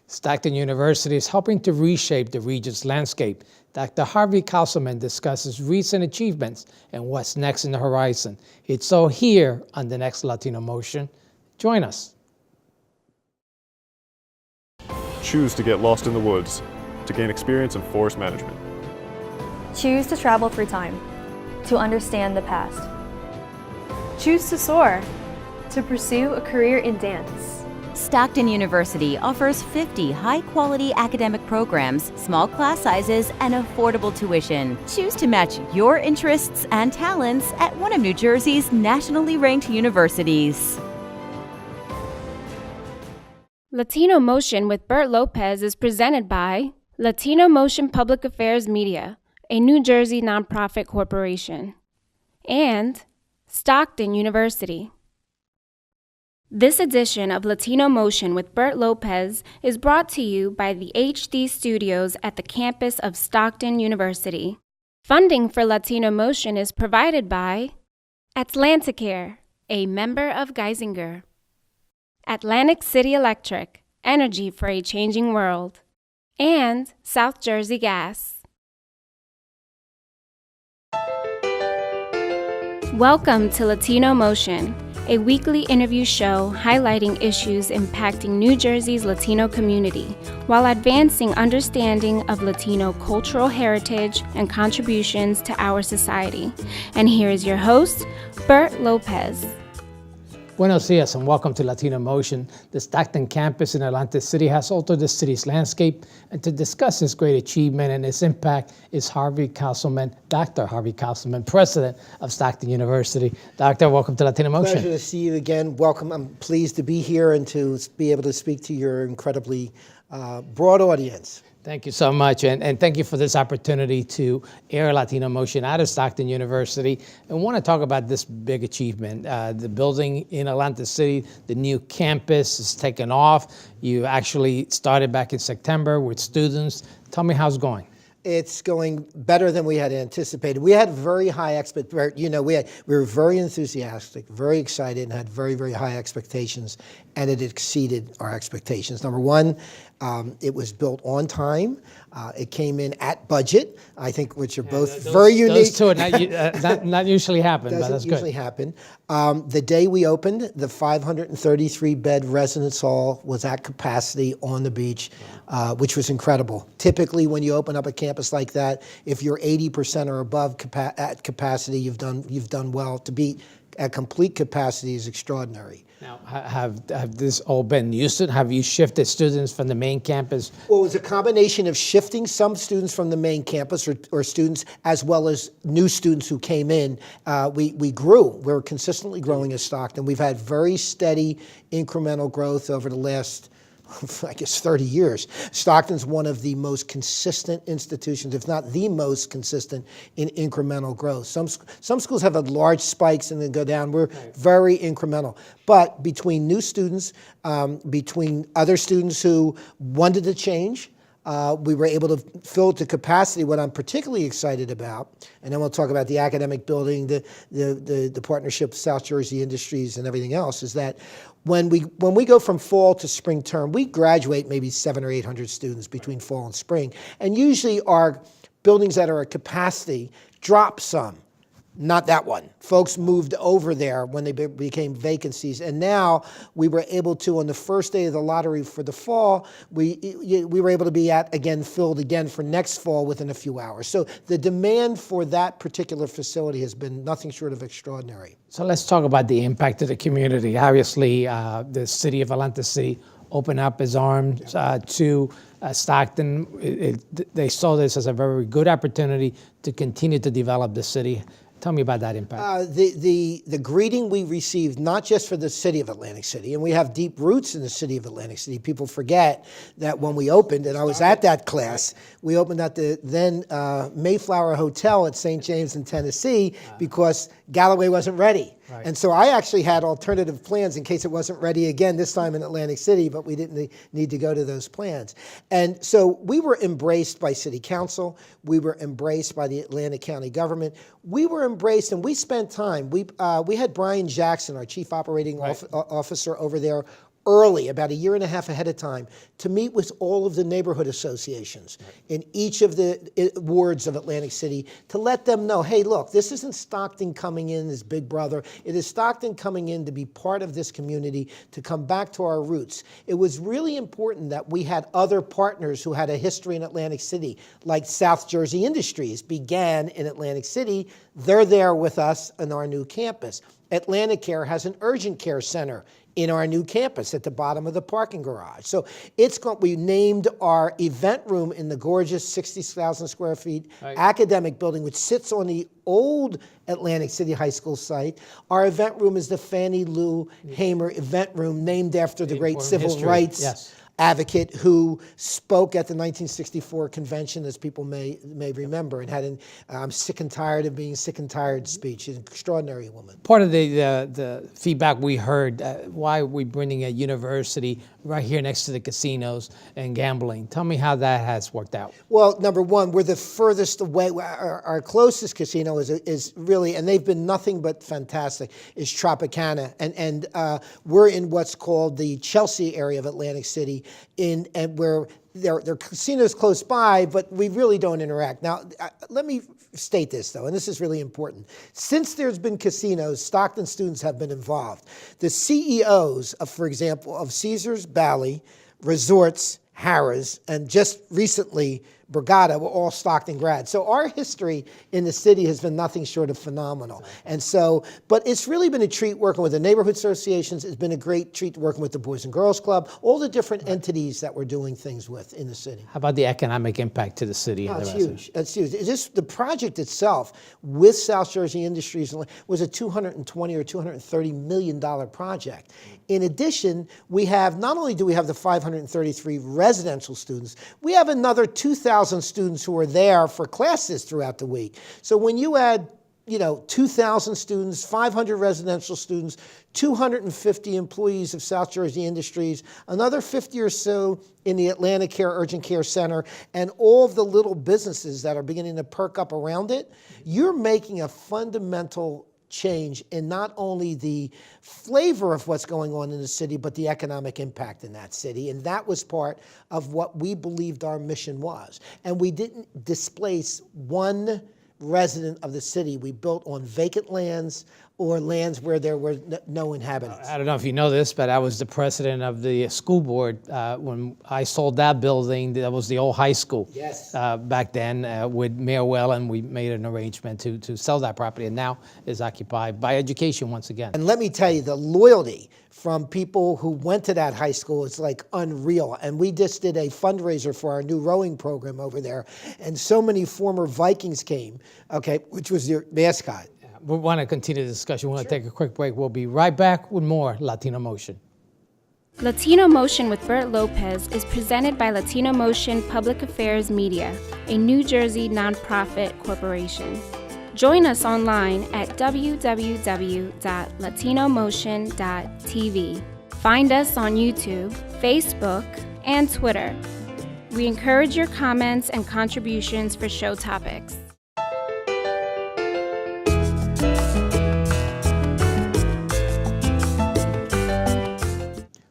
Stockton University is helping to reshape the region's landscape. Dr. Harvey Castleman discusses recent achievements and what's next in the horizon. It's all here on the next Latino Motion. Join us. Choose to get lost in the woods to gain experience in forest management. Choose to travel through time to understand the past. Choose to soar to pursue a career in dance. Stockton University offers 50 high-quality academic programs, small class sizes, and affordable tuition. Choose to match your interests and talents at one of New Jersey's nationally ranked universities. Latino Motion with Bert Lopez is presented by Latino Motion Public Affairs Media, a New Jersey nonprofit corporation, and Stockton University. This edition of Latino Motion with Bert Lopez is brought to you by the HD Studios at the campus of Stockton University. Funding for Latino Motion is provided by Atlanticare, a member of Geisinger, Atlantic City Electric, energy for a changing world, and South Jersey Gas. Welcome to Latino Motion, a weekly interview show highlighting issues impacting New Jersey's Latino community while advancing understanding of Latino cultural heritage and contributions to our society. And here is your host, Bert Lopez. Buenos dias and welcome to Latino Motion. The Stockton campus in Atlantic City has altered the city's landscape, and to discuss this great achievement and its impact is Harvey Castleman, Dr. Harvey Castleman, president of Stockton University. Doctor, welcome to Latino Motion. Pleasure to see you again. Welcome. I'm pleased to be here and to be able to speak to your incredibly broad audience. Thank you so much, and thank you for this opportunity to air Latino Motion out of Stockton University. And want to talk about this big achievement. The building in Atlantic City, the new campus is taken off. You actually started back in September with students. Tell me how it's going. It's going better than we had anticipated. We had very high expectations. You know, we were very enthusiastic, very excited, and had very, very high expectations, and it exceeded our expectations. Number one, it was built on time. It came in at budget, I think, which are both very unique. Those two not usually happen, but that's good. Doesn't usually happen. The day we opened, the 533-bed residence hall was at capacity on the beach, which was incredible. Typically, when you open up a campus like that, if you're 80% or above at capacity, you've done well. To be at complete capacity is extraordinary. Now, have this all been used to? Have you shifted students from the main campus? Well, it was a combination of shifting some students from the main campus or students as well as new students who came in. We grew. We're consistently growing as Stockton. We've had very steady incremental growth over the last, I guess, 30 years. Stockton's one of the most consistent institutions, if not the most consistent, in incremental growth. Some schools have had large spikes and then go down. We're very incremental. But between new students, between other students who wanted to change, we were able to fill to capacity. What I'm particularly excited about, and then we'll talk about the academic building, the partnership with South Jersey Industries and everything else, is that when we go from fall to spring term, we graduate maybe 700 or 800 students between fall and spring. And usually our buildings that are at capacity drop some. Not that one. Folks moved over there when they became vacancies. And now we were able to, on the first day of the lottery for the fall, we were able to be filled again for next fall within a few hours. So the demand for that particular facility has been nothing short of extraordinary. So let's talk about the impact to the community. Obviously, the city of Atlantic City opened up its arms to Stockton. They saw this as a very good opportunity to continue to develop the city. Tell me about that impact. The greeting we received, not just for the city of Atlantic City, and we have deep roots in the city of Atlantic City. People forget that when we opened, and I was at that class, we opened at the then Mayflower Hotel at St. James in Tennessee because Galloway wasn't ready. Right. And so I actually had alternative plans in case it wasn't ready again, this time in Atlantic City, but we didn't need to go to those plans. And so we were embraced by City Council. We were embraced by the Atlantic County government. We were embraced, and we spent time. We had Brian Jackson, our Chief Operating Officer over there, early, about a year and a half ahead of time, to meet with all of the neighborhood associations in each of the wards of Atlantic City to let them know, hey, look, this isn't Stockton coming in as big brother. It is Stockton coming in to be part of this community, to come back to our roots. It was really important that we had other partners who had a history in Atlantic City, like South Jersey Industries began in Atlantic City. They're there with us in our new campus. Atlantic Care has an urgent care center in our new campus at the bottom of the parking garage. So we named our event room in the gorgeous 60,000 square feet academic building, which sits on the old Atlantic City High School site. Our event room is the Fannie Lou Hamer event room, named after the great civil rights advocate who spoke at the 1964 convention, as people may remember, and had an "I'm sick and tired of being sick and tired" speech. She's an extraordinary woman. Part of the feedback we heard, why are we bringing a university right here next to the casinos and gambling? Tell me how that has worked out. Well, number one, we're the furthest away. Our closest casino is really, and they've been nothing but fantastic, is Tropicana. And we're in what's called the Chelsea area of Atlantic City, and where there are casinos close by, but we really don't interact. Now, let me state this, though, and this is really important. Since there's been casinos, Stockton students have been involved. The CEOs, for example, of Caesars, Bally, Resorts, Harrah's, and just recently Borgata were all Stockton grads. So our history in the city has been nothing short of phenomenal. And so, but it's really been a treat working with the neighborhood associations. It's been a great treat working with the Boys and Girls Club, all the different entities that we're doing things with in the city. How about the economic impact to the city? It's huge. It's huge. The project itself with South Jersey Industries was a $220 or $230 million project. In addition, we have, not only do we have the 533 residential students, we have another 2,000 students who are there for classes throughout the week. So when you add 2,000 students, 500 residential students, 250 employees of South Jersey Industries, another 50 or so in the Atlantic Care Urgent Care Center, and all of the little businesses that are beginning to perk up around it, you're making a fundamental change in not only the flavor of what's going on in the city, but the economic impact in that city. And that was part of what we believed our mission was. And we didn't displace one resident of the city. We built on vacant lands or lands where there were no inhabitants. I don't know if you know this, but I was the president of the school board when I sold that building. That was the old high school. Yes. Back then with Mayor Whelan, we made an arrangement to sell that property, and now is occupied by education once again. And let me tell you, the loyalty from people who went to that high school is like unreal. And we just did a fundraiser for our new rowing program over there, and so many former Vikings came, which was your mascot. We want to continue the discussion. We want to take a quick break. We'll be right back with more Latino Motion. Latino Motion with Bert Lopez is presented by Latino Motion Public Affairs Media, a New Jersey nonprofit corporation. Join us online at www.latinomotion.tv. Find us on YouTube, Facebook, and Twitter. We encourage your comments and contributions for show topics.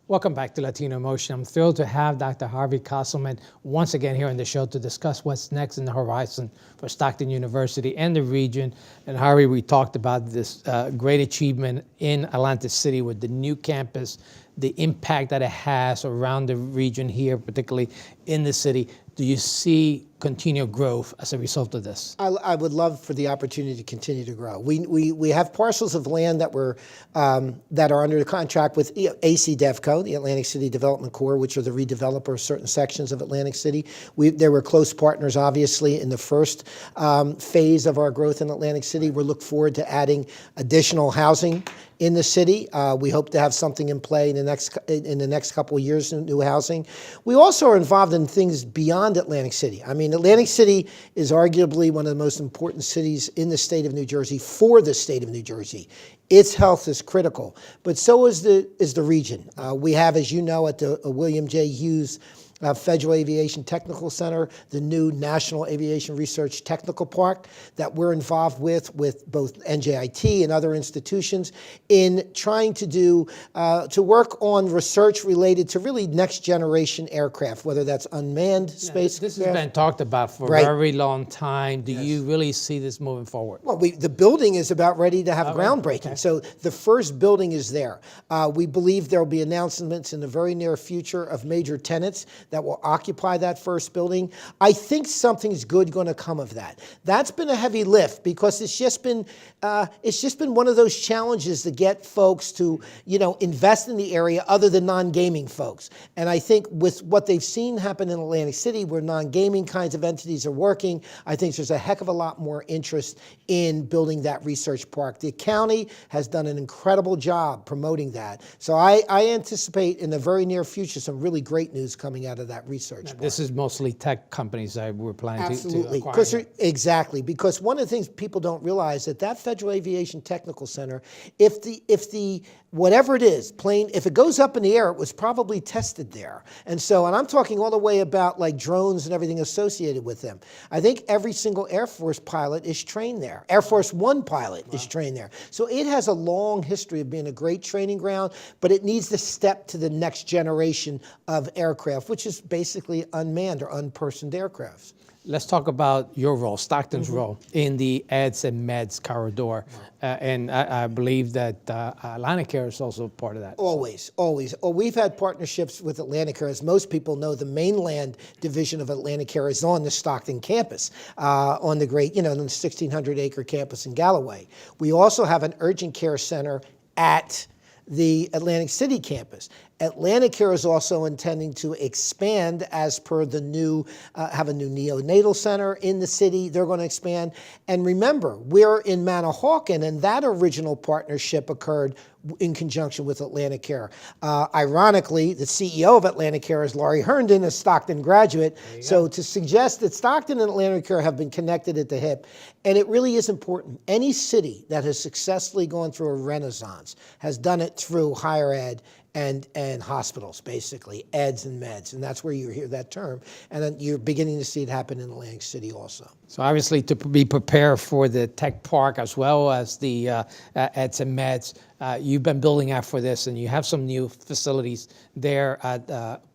Welcome back to Latino Motion. I'm thrilled to have Dr. Harvey Castleman once again here on the show to discuss what's next in the horizon for Stockton University and the region. And Harvey, we talked about this great achievement in Atlantic City with the new campus, the impact that it has around the region here, particularly in the city. Do you see continued growth as a result of this? I would love for the opportunity to continue to grow. We have parcels of land that that are under contract with AC DevCo, the Atlantic City Development Corps, which are the redeveloper of certain sections of Atlantic City. They were close partners, obviously, in the first phase of our growth in Atlantic City. We look forward to adding additional housing in the city. We hope to have something in play in the next couple of years in new housing. We also are involved in things beyond Atlantic City. I mean, Atlantic City is arguably one of the most important cities in the state of New Jersey for the state of New Jersey. Its health is critical, but so is the region. We have, as you know, at the William J. Hughes Federal Aviation Technical Center, the new National Aviation Research Technical Park that we're involved with both NJIT and other institutions in trying to work on research related to really next generation aircraft, whether that's unmanned spacecraft. This has been talked about for Right. a very long time. Do you really see this moving forward? Well, the building is about ready to have groundbreaking. Okay. So the first building is there. We believe there will be announcements in the very near future of major tenants that will occupy that first building. I think something's good going to come of that. That's been a heavy lift because it's just been one of those challenges to get folks to invest in the area other than non-gaming folks. And I think with what they've seen happen in Atlantic City, where non-gaming kinds of entities are working, I think there's a heck of a lot more interest in building that research park. The county has done an incredible job promoting that. So I anticipate in the very near future some really great news coming out of that research park. This is mostly tech companies that we're planning Absolutely. to acquire. Exactly. Because one of the things people don't realize that Federal Aviation Technical Center, if the whatever it is, plane, if it goes up in the air, it was probably tested there. And I'm talking all the way about like drones and everything associated with them. I think every single Air Force pilot is trained there. Air Force One pilot is trained there. So it has a long history of being a great training ground, but it needs to step to the next generation of aircraft, which is basically unmanned or unpersoned aircrafts. Let's talk about your role, Stockton's role in the EDS and MEDS corridor. And I believe that Atlanticare is also part of that. Always. Oh, we've had partnerships with Atlanticare. As most people know, the mainland division of Atlanticare is on the Stockton campus, on the great, the 1,600-acre campus in Galloway. We also have an urgent care center at the Atlantic City campus. Atlanticare is also intending to expand as per the new, have a new neonatal center in the city. They're going to expand. And remember, we're in Manahawkin, and that original partnership occurred in conjunction with Atlanticare. Ironically, the CEO of Atlanticare is Laurie Herndon, a Stockton graduate. So to suggest that Stockton and Atlanticare have been connected at the hip, and it really is important. Any city that has successfully gone through a renaissance has done it through higher ed and hospitals, basically, EDS and MEDS, and that's where you hear that term. And then you're beginning to see it happen in Atlantic City also. So obviously to be prepared for the tech park as well as the EDS and MEDS, you've been building out for this, and you have some new facilities there at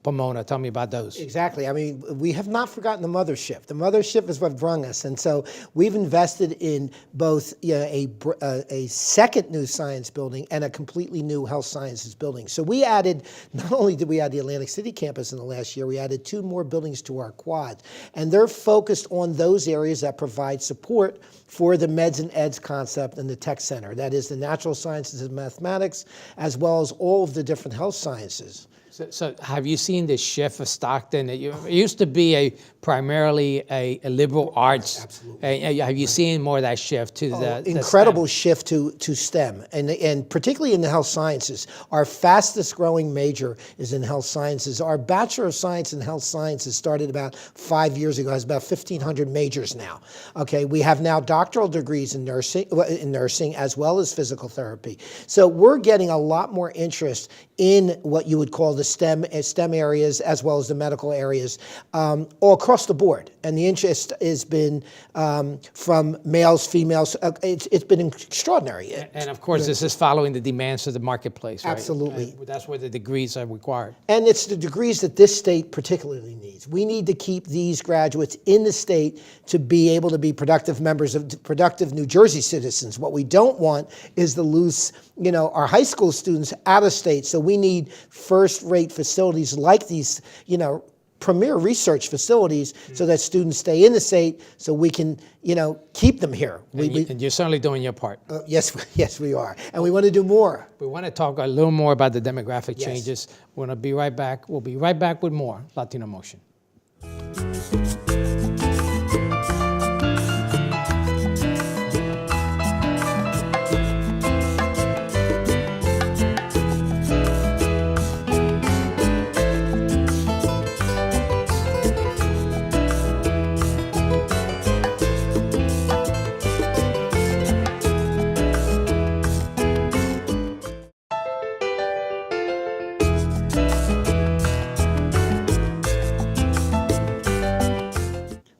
Pomona. Tell me about those. Exactly. I mean, we have not forgotten the mothership. The mothership is what brung us, and so we've invested in both a second new science building and a completely new health sciences building. So we added, not only did we add the Atlantic City campus in the last year, we added 2 more buildings to our quad, and they're focused on those areas that provide support for the MEDS and EDS concept and the tech center. That is the natural sciences and mathematics, as well as all of the different health sciences. So have you seen the shift of Stockton? It used to be primarily a liberal arts. Absolutely. Have you seen more of that shift to the incredible STEM? shift to STEM, and particularly in the health sciences. Our fastest growing major is in health sciences. Our Bachelor of Science in Health Sciences started about 5 years ago. It has about 1,500 majors now. Okay, we have now doctoral degrees in nursing as well as physical therapy. So we're getting a lot more interest in what you would call the STEM areas as well as the medical areas all across the board. And the interest has been from males, females. It's been extraordinary. And of course, this is following the demands of the marketplace, right? Absolutely. And that's where the degrees are required. And it's the degrees that this state particularly needs. We need to keep these graduates in the state to be able to be productive members of productive New Jersey citizens. What we don't want is to lose, our high school students out of state. So we need first-rate facilities like these, premier research facilities so that students stay in the state so we can, keep them here. And you're certainly doing your part. Yes, we are. And we want to do more. We want to talk a little more about the demographic changes. We're going to be right back. We'll be right back with more Latino Motion.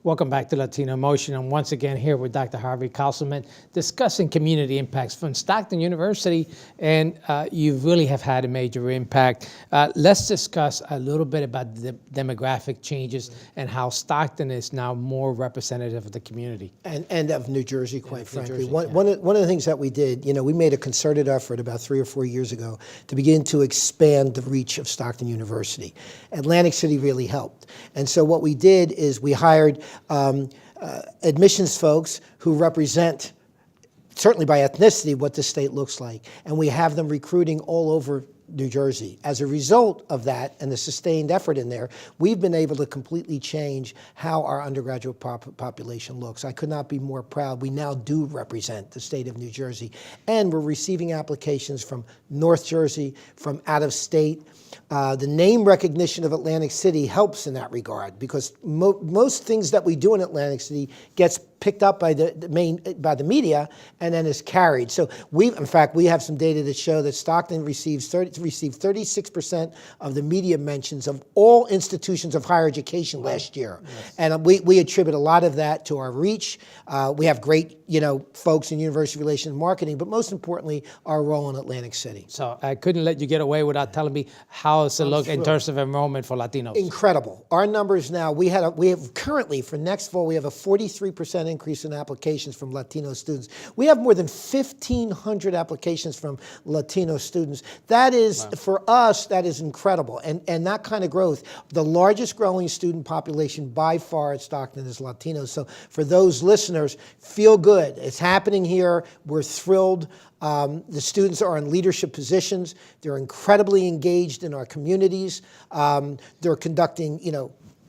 Welcome back to Latino Motion. I'm once again here with Dr. Harvey Councilman discussing community impacts from Stockton University, and you really have had a major impact. Let's discuss a little bit about the demographic changes and how Stockton is now more representative of the community. And of New Jersey, quite frankly. Jersey, One of the things that we did, we made a concerted effort about 3 or 4 years ago to begin to expand the reach of Stockton University. Atlantic City really helped. And so what we did is we hired admissions folks who represent, certainly by ethnicity, what the state looks like. And we have them recruiting all over New Jersey. As a result of that and the sustained effort in there, we've been able to completely change how our undergraduate population looks. I could not be more proud. We now do represent the state of New Jersey, and we're receiving applications from North Jersey, from out of state. The name recognition of Atlantic City helps in that regard, because most things that we do in Atlantic City gets picked up by the media and then is carried. So in fact, we have some data that show that Stockton received 36% of the media mentions of all institutions of higher education last year. Yes. And we attribute a lot of that to our reach. We have great, folks in university relations and marketing, but most importantly, our role in Atlantic City. So I couldn't let you get away without telling me how does it look in terms of enrollment for Latinos? Incredible. Our numbers now, we have currently for next fall, we have a 43% increase in applications from Latino students. We have more than 1,500 applications from Latino students. That is, wow. For us, that is incredible. And that kind of growth, the largest growing student population by far at Stockton is Latinos. So for those listeners, feel good. It's happening here. We're thrilled. The students are in leadership positions. They're incredibly engaged in our communities. They're conducting,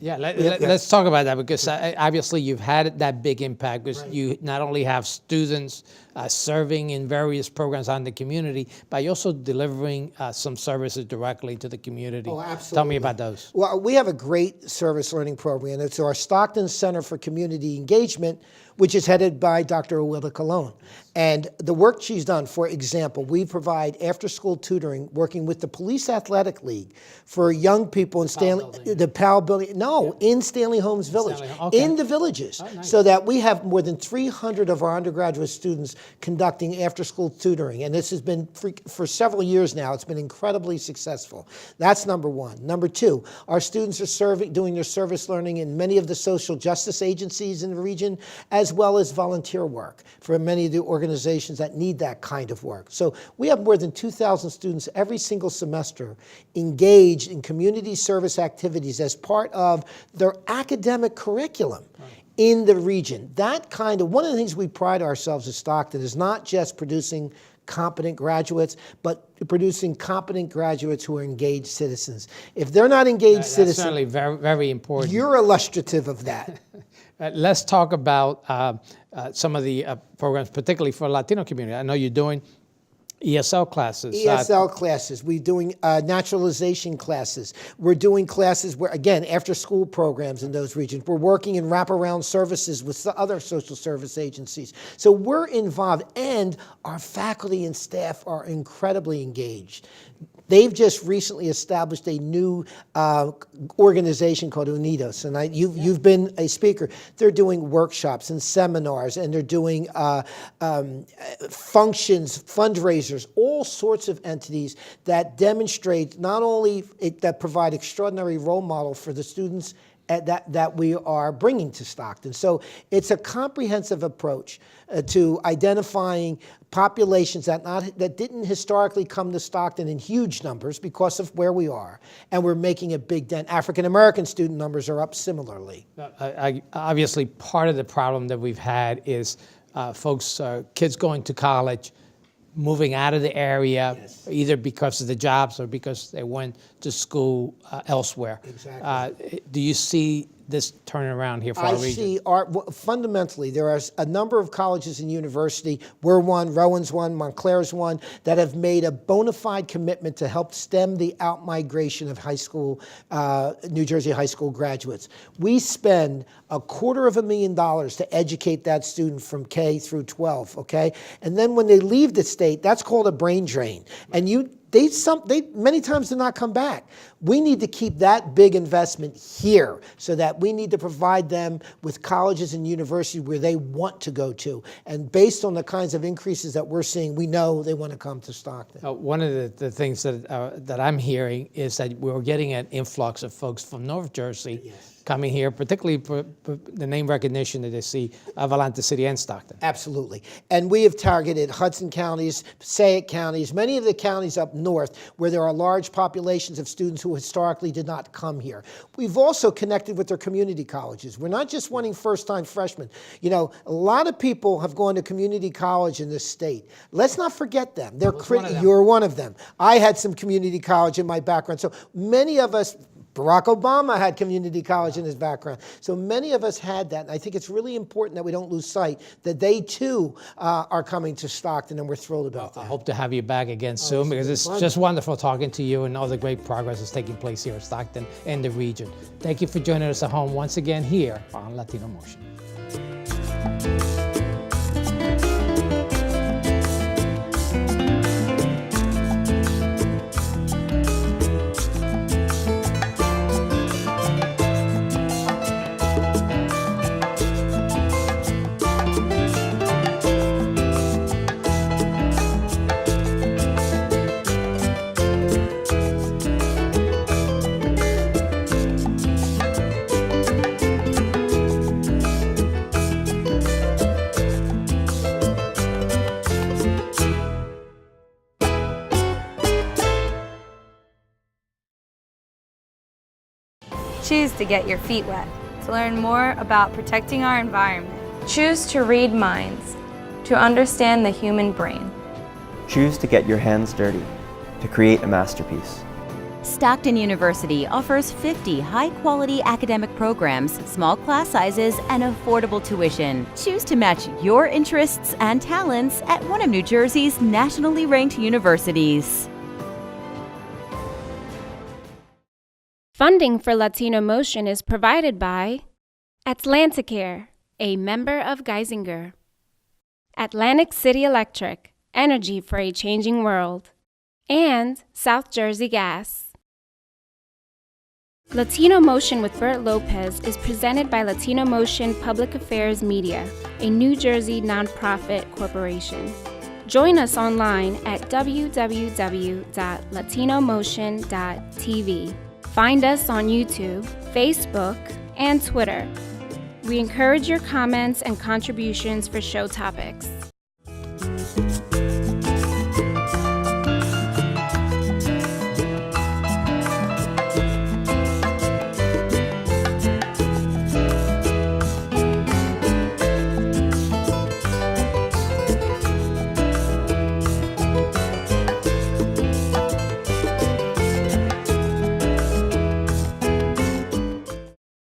let's talk about that, because obviously you've had that big impact, because right. You not only have students serving in various programs on the community, but you're also delivering some services directly to the community. Oh, absolutely. Tell me about those. Well, we have a great service learning program. It's our Stockton Center for Community Engagement, which is headed by Dr. Awilda Colon. And the work she's done, for example, we provide after-school tutoring working with the Police Athletic League for young people in the Powell Building. No, yeah. In Stanley Holmes Village, okay. In the villages, oh, nice. So that we have more than 300 of our undergraduate students conducting after-school tutoring. And this has been, for several years now, it's been incredibly successful. That's number one. Number two, our students are doing their service learning in many of the social justice agencies in the region, as well as volunteer work for many of the organizations that need that kind of work. So we have more than 2,000 students every single semester engaged in community service activities as part of their academic curriculum. Right. In the region. One of the things we pride ourselves at Stockton is not just producing competent graduates, but producing competent graduates who are engaged citizens. If they're not engaged citizens, that's certainly very, very important. You're illustrative of that. Let's talk about some of the programs, particularly for the Latino community. I know you're doing ESL classes. ESL classes. We're doing naturalization classes. We're doing classes where, again, after school programs in those regions. We're working in wraparound services with other social service agencies. So we're involved, and our faculty and staff are incredibly engaged. They've just recently established a new organization called Unidos, and you've been a speaker. They're doing workshops and seminars, and they're doing functions, fundraisers, all sorts of entities that demonstrate not only that provide extraordinary role model for the students that we are bringing to Stockton. So it's a comprehensive approach to identifying populations that didn't historically come to Stockton in huge numbers because of where we are, and we're making a big dent. African American student numbers are up similarly. Obviously, part of the problem that we've had is kids going to college, moving out of the area, yes. Either because of the jobs or because they went to school elsewhere. Exactly. Do you see this turning around here for our region? Fundamentally, there are a number of colleges and universities, we're one, Rowan's one, Montclair's one, that have made a bona fide commitment to help stem the out-migration of high school, New Jersey high school graduates. We spend $250,000 to educate that student from K through 12, okay? And then when they leave the state, that's called a brain drain. And they many times do not come back. We need to keep that big investment here so that we need to provide them with colleges and universities where they want to go to. And based on the kinds of increases that we're seeing, we know they want to come to Stockton. One of the things that I'm hearing is that we're getting an influx of folks from North Jersey coming here, particularly for the name recognition that they see of Atlantic City and Stockton. Absolutely. And we have targeted Hudson counties, Passaic counties, many of the counties up north where there are large populations of students who historically did not come here. We've also connected with their community colleges. We're not just wanting first-time freshmen. You know, a lot of people have gone to community college in this state. Let's not forget them. You're one of them. I had some community college in my background. So many of us, Barack Obama had community college in his background. So many of us had that. And I think it's really important that we don't lose sight that they too are coming to Stockton, and we're thrilled about that. I hope to have you back again soon, because it's just wonderful talking to you and all the great progress that's taking place here at Stockton and the region. Thank you for joining us at home once again here on Latino Motion. Choose to get your feet wet, to learn more about protecting our environment. Choose to read minds, to understand the human brain. Choose to get your hands dirty, to create a masterpiece. Stockton University offers 50 high-quality academic programs, small class sizes, and affordable tuition. Choose to match your interests and talents at one of New Jersey's nationally ranked universities. Funding for Latino Motion is provided by Atlanticare, a member of Geisinger. Atlantic City Electric, energy for a changing world. And South Jersey Gas. Latino Motion with Bert Lopez is presented by Latino Motion Public Affairs Media, a New Jersey nonprofit corporation. Join us online at www.latinomotion.tv. Find us on YouTube, Facebook, and Twitter. We encourage your comments and contributions for show topics.